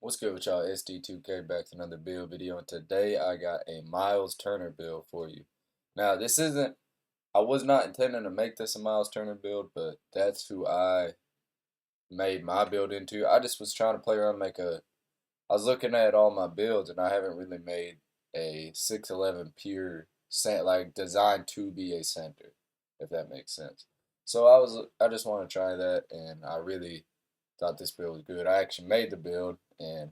What's good with y'all? SD2K back to another build video, and today I got a Myles Turner build for you. Now, I was not intending to make this a Myles Turner build, but that's who I made my build into. I just was trying to play around, I was looking at all my builds, and I haven't really made a 6'11 pure, like designed to be a center, if that makes sense. So I just want to try that, and I really thought this build was good. I actually made the build, and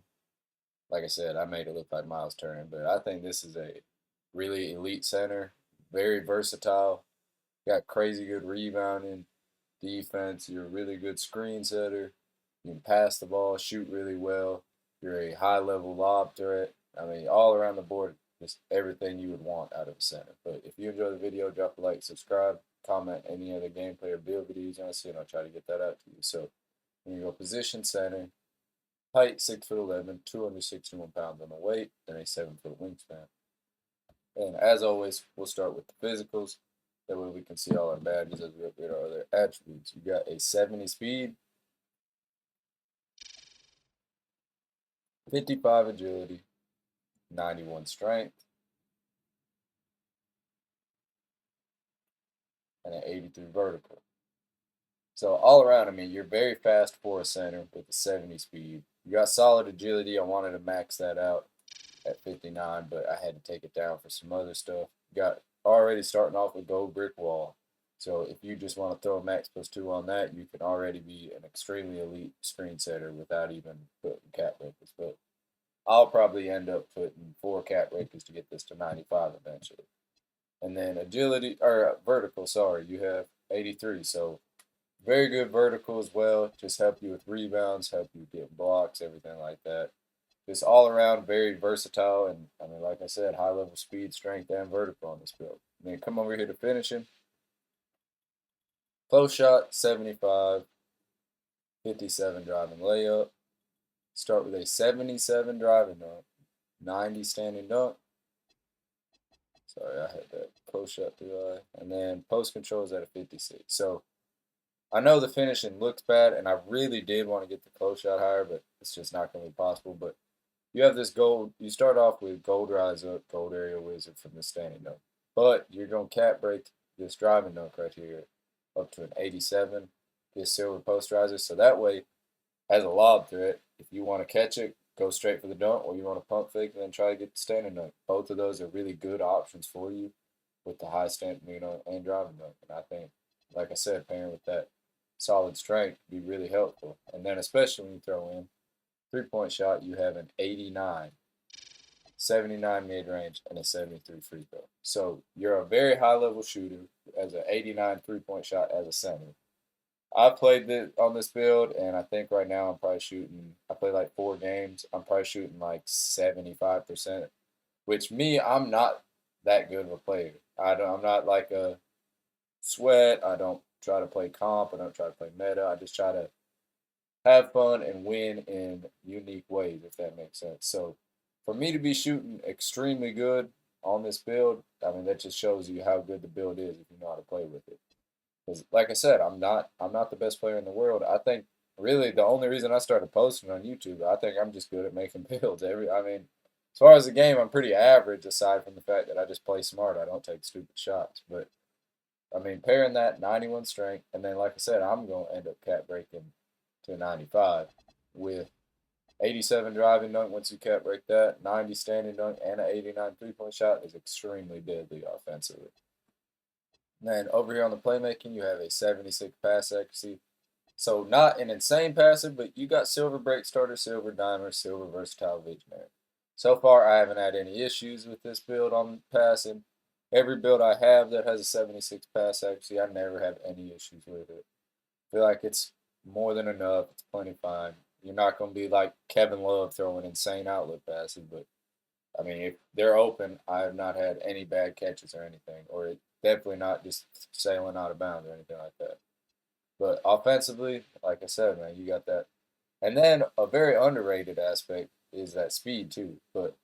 like I said, I made it look like Myles Turner, but I think this is a really elite center, very versatile, got crazy good rebounding, defense. You're a really good screen setter. You can pass the ball, shoot really well. You're a high level lob threat. I mean, all around the board, just everything you would want out of a center. But if you enjoy the video, drop a like, subscribe, comment any other gameplay or build videos you want to see, and I'll try to get that out to you. So, when you go position center, height 6'11", 261 pounds on the weight, and a 7-foot wingspan. And as always, we'll start with the physicals. That way we can see all our badges as we upgrade our other attributes. You got a 70 speed, 55 agility, 91 strength, and an 83 vertical. So all around, I mean, you're very fast for a center with a 70 speed. You got solid agility. I wanted to max that out at 59, but I had to take it down for some other stuff. Got already starting off with gold brick wall. So if you just want to throw a max +2 on that, you can already be an extremely elite screen setter without even putting cap breakers. But I'll probably end up putting 4 cap breakers to get this to 95 eventually. And then agility, or vertical, sorry, you have 83. So very good vertical as well. Just help you with rebounds, help you get blocks, everything like that. Just all around very versatile, and I mean, like I said, high level speed, strength, and vertical on this build. And then come over here to finishing. Close shot 75, 57 driving layup. Start with a 77 driving dunk, 90 standing dunk. Sorry, I had that close shot through eye. And then post control is at a 56. So I know the finishing looks bad, and I really did want to get the close shot higher, but it's just not going to be possible. But you have this gold. You start off with gold rise up, gold area wizard from the standing dunk, but you're gonna cap break this driving dunk right here up to an 87. This silver post riser, so that way, as a lob threat, if you want to catch it, go straight for the dunk, or you want to pump fake and then try to get the standing dunk. Both of those are really good options for you with the high stand, and driving dunk. And I think, like I said, pairing with that solid strength would be really helpful. And then especially when you throw in 3-point shot, you have an 89, 79 mid range, and a 73 free throw. So you're a very high level shooter as an 89 3-point shot as a center. I played on this build, and I think right now I'm probably shooting. I played like 4 games. I'm probably shooting like 75%. Which I'm not that good of a player. I'm not like a sweat. I don't try to play comp. I don't try to play meta. I just try to have fun and win in unique ways, if that makes sense. So for me to be shooting extremely good on this build, I mean that just shows you how good the build is if you know how to play with it. Because like I said, I'm not the best player in the world. I think really the only reason I started posting on YouTube, I think I'm just good at making builds. I mean, as far as the game, I'm pretty average aside from the fact that I just play smart. I don't take stupid shots. But I mean, pairing that 91 strength, and then like I said, I'm gonna end up cat breaking to 95 with 87 driving dunk. Once you cap break that, 90 standing dunk, and an 89 3-point shot is extremely deadly offensively. Then over here on the playmaking, you have a 76 pass accuracy. So not an insane passer, but you got silver break starter, silver dimer, silver versatile visionary. So far, I haven't had any issues with this build on passing. Every build I have that has a 76 pass accuracy, I never have any issues with it. I feel like it's more than enough. It's plenty fine. You're not going to be like Kevin Love throwing insane outlet passes, but I mean, if they're open, I have not had any bad catches or anything, or definitely not just sailing out of bounds or anything like that. But offensively, like I said, man, you got that. And then a very underrated aspect is that speed too. But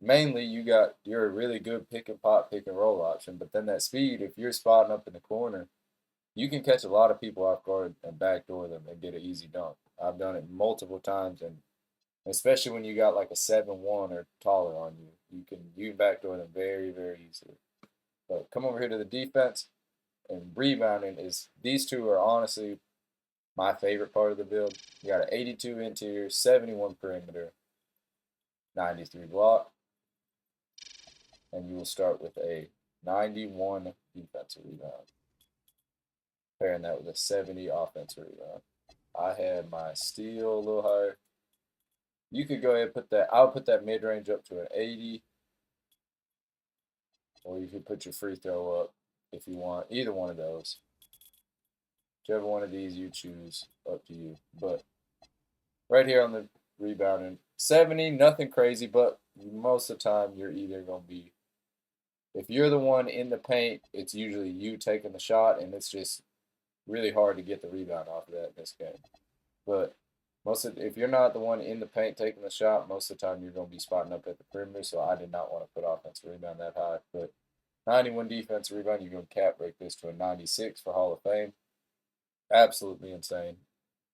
mainly, you're a really good pick and pop, pick and roll option. But then that speed, if you're spotting up in the corner, you can catch a lot of people off guard and backdoor them and get an easy dunk. I've done it multiple times, and especially when you got like a 7'1" or taller on you. You can backdoor them very, very easily. But come over here to the defense, and rebounding is these two are honestly my favorite part of the build. You got an 82 interior, 71 perimeter, 93 block, and you will start with a 91 defensive rebound. Pairing that with a 70 offensive rebound. I had my steal a little higher. You could go ahead and put that. I'll put that mid range up to an 80, or you could put your free throw up if you want. Either one of those. Whichever one of these you choose, up to you. But right here on the rebounding, 70, nothing crazy, but most of the time you're either going to be, if you're the one in the paint, it's usually you taking the shot, and it's just really hard to get the rebound off of that in this game. But if you're not the one in the paint taking the shot, most of the time you're going to be spotting up at the perimeter. So I did not want to put offensive rebound that high. But 91 defensive rebound, you're going to cap break this to a 96 for Hall of Fame. Absolutely insane.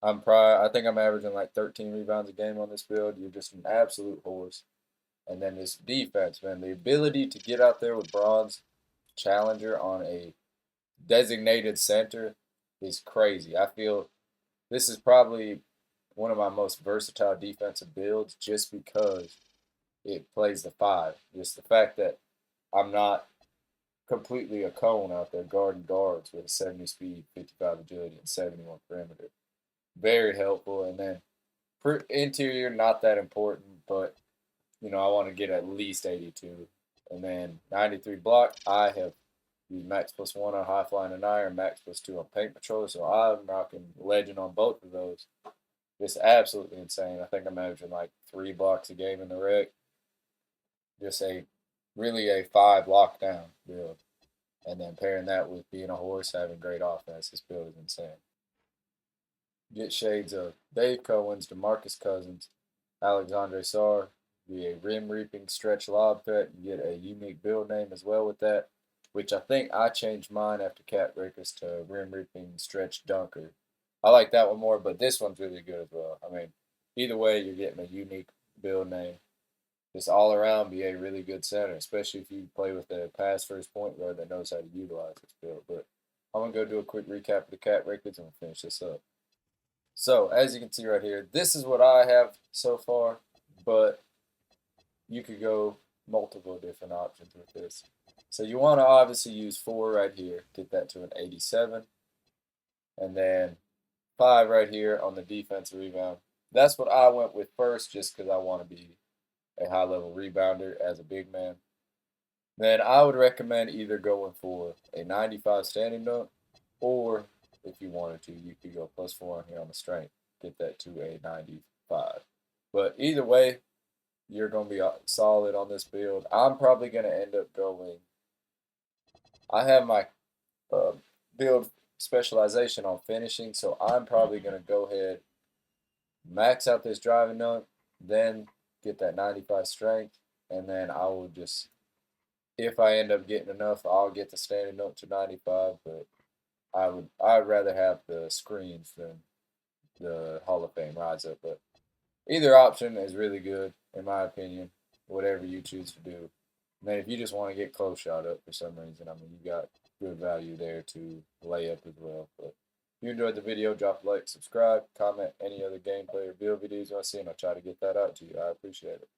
I think I'm averaging like 13 rebounds a game on this build. You're just an absolute horse. And then this defense, man, the ability to get out there with bronze challenger on a designated center is crazy. I feel this is probably one of my most versatile defensive builds just because it plays the five. Just the fact that I'm not completely a cone out there guarding guards with a 70 speed, 55 agility, and 71 perimeter. Very helpful. And then interior, not that important, but I want to get at least 82. And then 93 block, I have used max +1 on high flying and iron, max +2 on paint patrol. So I'm rocking legend on both of those. Just absolutely insane. I think I'm averaging like 3 blocks a game in the rec. Just really a 5 lockdown build. And then pairing that with being a horse, having great offense, this build is insane. Get shades of Dave Cowens, DeMarcus Cousins, Alexandre Sarr, be a rim reaping stretch lob threat. You get a unique build name as well with that, which I think I changed mine after Cat Breakers to rim reaping stretch dunker. I like that one more, but this one's really good as well. I mean, either way, you're getting a unique build name. Just all around be a really good center, especially if you play with a pass first point guard that knows how to utilize this build. But I'm going to go do a quick recap of the Cat Breakers and we'll finish this up. So, as you can see right here, this is what I have so far, but you could go multiple different options with this. So you want to obviously use 4 right here, get that to an 87, and then 5 right here on the defensive rebound. That's what I went with first just because I want to be a high-level rebounder as a big man. Then I would recommend either going for a 95 standing dunk, or if you wanted to, you could go +4 on here on the strength, get that to a 95. But either way, you're going to be solid on this build. I'm probably going to end up going. I have my build specialization on finishing, so I'm probably going to go ahead, max out this driving dunk, then get that 95 strength, and then I will just, if I end up getting enough, I'll get the standing dunk to 95. But I'd rather have the screens than the Hall of Fame rise up. But either option is really good, in my opinion, whatever you choose to do. And then if you just want to get close shot up for some reason, I mean, you got good value there to lay up as well. But if you enjoyed the video, drop a like, subscribe, comment any other gameplay or build videos you want to see, and I'll try to get that out to you. I appreciate it.